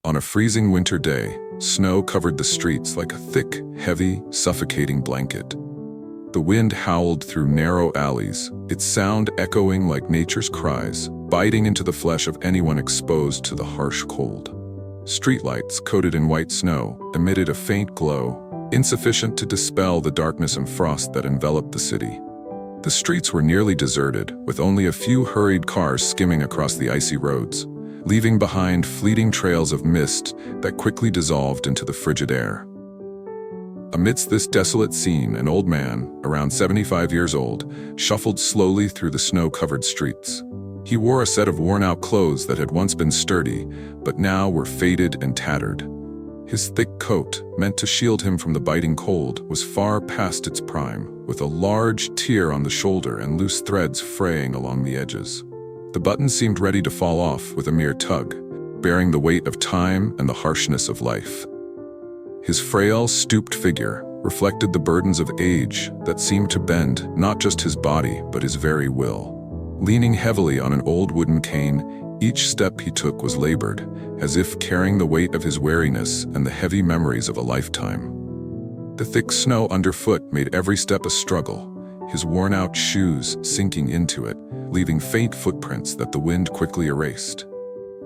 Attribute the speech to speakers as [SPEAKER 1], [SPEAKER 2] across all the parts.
[SPEAKER 1] On a freezing winter day, snow covered the streets like a thick, heavy, suffocating blanket. The wind howled through narrow alleys, its sound echoing like nature's cries, biting into the flesh of anyone exposed to the harsh cold. Streetlights, coated in white snow, emitted a faint glow, insufficient to dispel the darkness and frost that enveloped the city. The streets were nearly deserted, with only a few hurried cars skimming across the icy roads, leaving behind fleeting trails of mist that quickly dissolved into the frigid air. Amidst this desolate scene, an old man, around 75 years old, shuffled slowly through the snow-covered streets. He wore a set of worn-out clothes that had once been sturdy, but now were faded and tattered. His thick coat, meant to shield him from the biting cold, was far past its prime, with a large tear on the shoulder and loose threads fraying along the edges. The buttons seemed ready to fall off with a mere tug, bearing the weight of time and the harshness of life. His frail, stooped figure reflected the burdens of age that seemed to bend not just his body but his very will. Leaning heavily on an old wooden cane, each step he took was labored, as if carrying the weight of his weariness and the heavy memories of a lifetime. The thick snow underfoot made every step a struggle, his worn-out shoes sinking into it, leaving faint footprints that the wind quickly erased.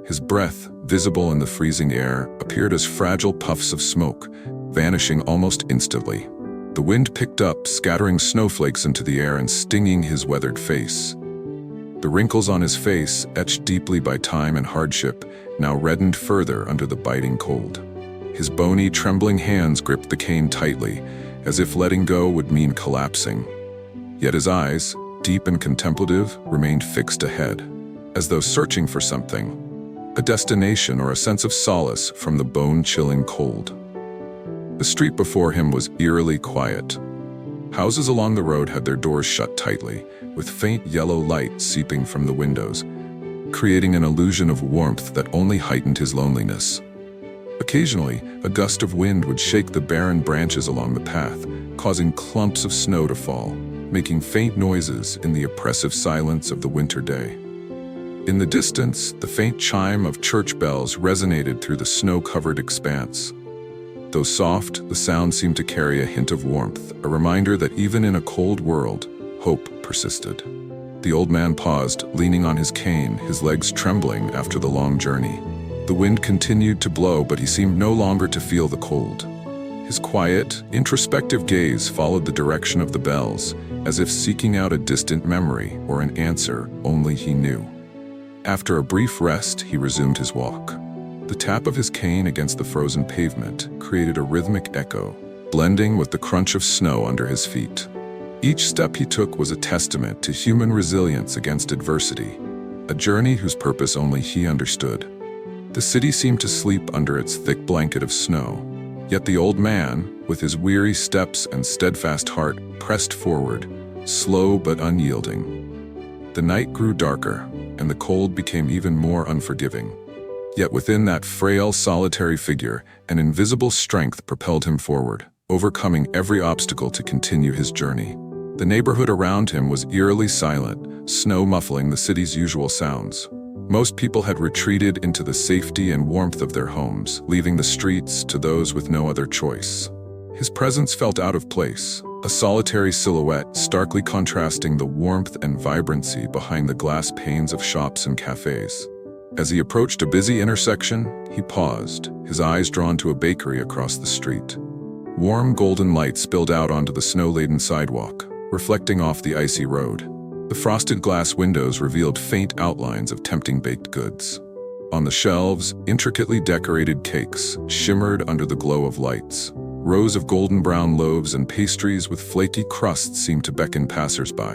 [SPEAKER 1] His breath, visible in the freezing air, appeared as fragile puffs of smoke, vanishing almost instantly. The wind picked up, scattering snowflakes into the air and stinging his weathered face. The wrinkles on his face, etched deeply by time and hardship, now reddened further under the biting cold. His bony, trembling hands gripped the cane tightly, as if letting go would mean collapsing. Yet his eyes, deep and contemplative, remained fixed ahead, as though searching for something, a destination or a sense of solace from the bone-chilling cold. The street before him was eerily quiet. Houses along the road had their doors shut tightly, with faint yellow light seeping from the windows, creating an illusion of warmth that only heightened his loneliness. Occasionally, a gust of wind would shake the barren branches along the path, causing clumps of snow to fall, making faint noises in the oppressive silence of the winter day. In the distance, the faint chime of church bells resonated through the snow-covered expanse. Though soft, the sound seemed to carry a hint of warmth, a reminder that even in a cold world, hope persisted. The old man paused, leaning on his cane, his legs trembling after the long journey. The wind continued to blow, but he seemed no longer to feel the cold. His quiet, introspective gaze followed the direction of the bells, as if seeking out a distant memory or an answer only he knew. After a brief rest, he resumed his walk. The tap of his cane against the frozen pavement created a rhythmic echo, blending with the crunch of snow under his feet. Each step he took was a testament to human resilience against adversity, a journey whose purpose only he understood. The city seemed to sleep under its thick blanket of snow, yet the old man, with his weary steps and steadfast heart, pressed forward, slow but unyielding. The night grew darker, and the cold became even more unforgiving. Yet within that frail, solitary figure, an invisible strength propelled him forward, overcoming every obstacle to continue his journey. The neighborhood around him was eerily silent, snow muffling the city's usual sounds. Most people had retreated into the safety and warmth of their homes, leaving the streets to those with no other choice. His presence felt out of place, a solitary silhouette starkly contrasting the warmth and vibrancy behind the glass panes of shops and cafes. As he approached a busy intersection, he paused, his eyes drawn to a bakery across the street. Warm golden light spilled out onto the snow-laden sidewalk, reflecting off the icy road. The frosted glass windows revealed faint outlines of tempting baked goods. On the shelves, intricately decorated cakes shimmered under the glow of lights. Rows of golden brown loaves and pastries with flaky crusts seemed to beckon passers-by.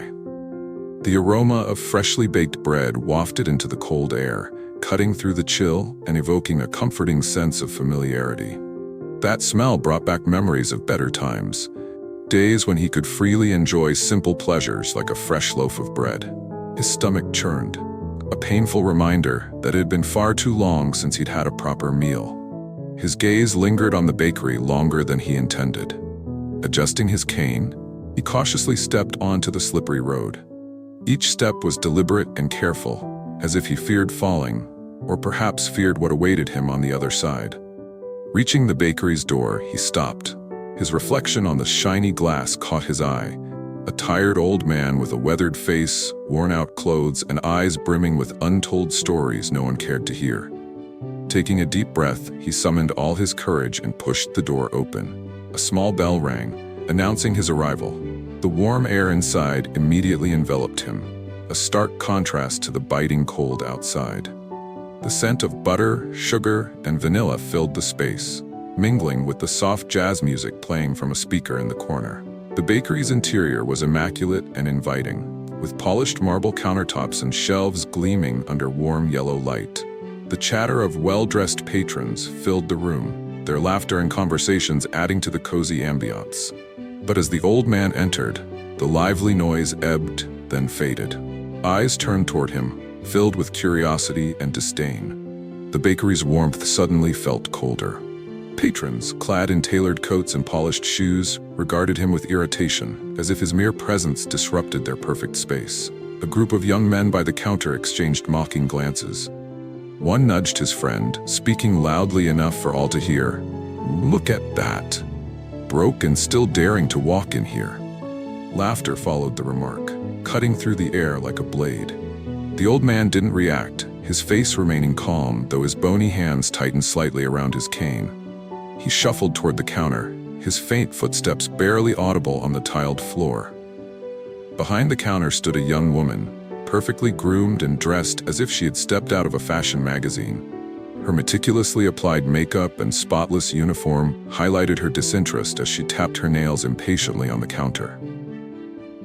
[SPEAKER 1] The aroma of freshly baked bread wafted into the cold air, cutting through the chill and evoking a comforting sense of familiarity. That smell brought back memories of better times, days when he could freely enjoy simple pleasures like a fresh loaf of bread. His stomach churned, a painful reminder that it had been far too long since he'd had a proper meal. His gaze lingered on the bakery longer than he intended. Adjusting his cane, he cautiously stepped onto the slippery road. Each step was deliberate and careful, as if he feared falling, or perhaps feared what awaited him on the other side. Reaching the bakery's door, he stopped. His reflection on the shiny glass caught his eye. A tired old man with a weathered face, worn-out clothes, and eyes brimming with untold stories no one cared to hear. Taking a deep breath, he summoned all his courage and pushed the door open. A small bell rang, announcing his arrival. The warm air inside immediately enveloped him, a stark contrast to the biting cold outside. The scent of butter, sugar, and vanilla filled the space, mingling with the soft jazz music playing from a speaker in the corner. The bakery's interior was immaculate and inviting, with polished marble countertops and shelves gleaming under warm yellow light. The chatter of well-dressed patrons filled the room, their laughter and conversations adding to the cozy ambiance. But as the old man entered, the lively noise ebbed, then faded. Eyes turned toward him, filled with curiosity and disdain. The bakery's warmth suddenly felt colder. Patrons, clad in tailored coats and polished shoes, regarded him with irritation, as if his mere presence disrupted their perfect space. A group of young men by the counter exchanged mocking glances. One nudged his friend, speaking loudly enough for all to hear. "Look at that! Broke and still daring to walk in here." Laughter followed the remark, cutting through the air like a blade. The old man didn't react, his face remaining calm, though his bony hands tightened slightly around his cane. He shuffled toward the counter, his faint footsteps barely audible on the tiled floor. Behind the counter stood a young woman, perfectly groomed and dressed as if she had stepped out of a fashion magazine. Her meticulously applied makeup and spotless uniform highlighted her disinterest as she tapped her nails impatiently on the counter.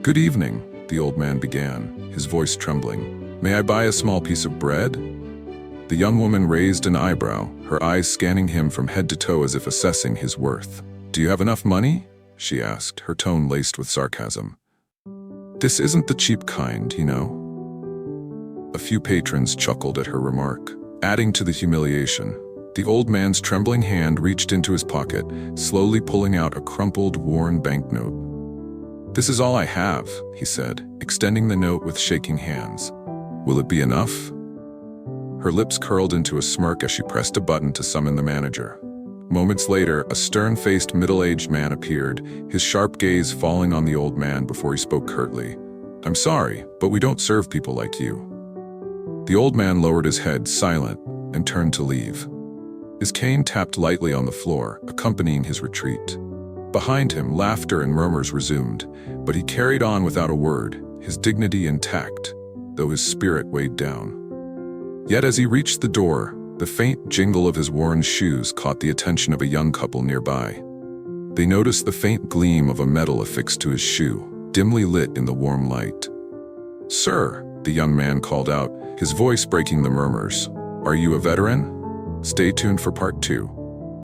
[SPEAKER 1] "Good evening," the old man began, his voice trembling. "May I buy a small piece of bread?" The young woman raised an eyebrow, her eyes scanning him from head to toe as if assessing his worth. "Do you have enough money?" she asked, her tone laced with sarcasm. "This isn't the cheap kind, you know." A few patrons chuckled at her remark, adding to the humiliation. The old man's trembling hand reached into his pocket, slowly pulling out a crumpled, worn banknote. "This is all I have," he said, extending the note with shaking hands. "Will it be enough?" Her lips curled into a smirk as she pressed a button to summon the manager. Moments later, a stern-faced middle-aged man appeared, his sharp gaze falling on the old man before he spoke curtly. "I'm sorry, but we don't serve people like you." The old man lowered his head, silent, and turned to leave. His cane tapped lightly on the floor, accompanying his retreat. Behind him, laughter and murmurs resumed, but he carried on without a word, his dignity intact, though his spirit weighed down. Yet as he reached the door, the faint jingle of his worn shoes caught the attention of a young couple nearby. They noticed the faint gleam of a metal affixed to his shoe, dimly lit in the warm light. "Sir," the young man called out, his voice breaking the murmurs, "are you a veteran? Stay tuned for part 2.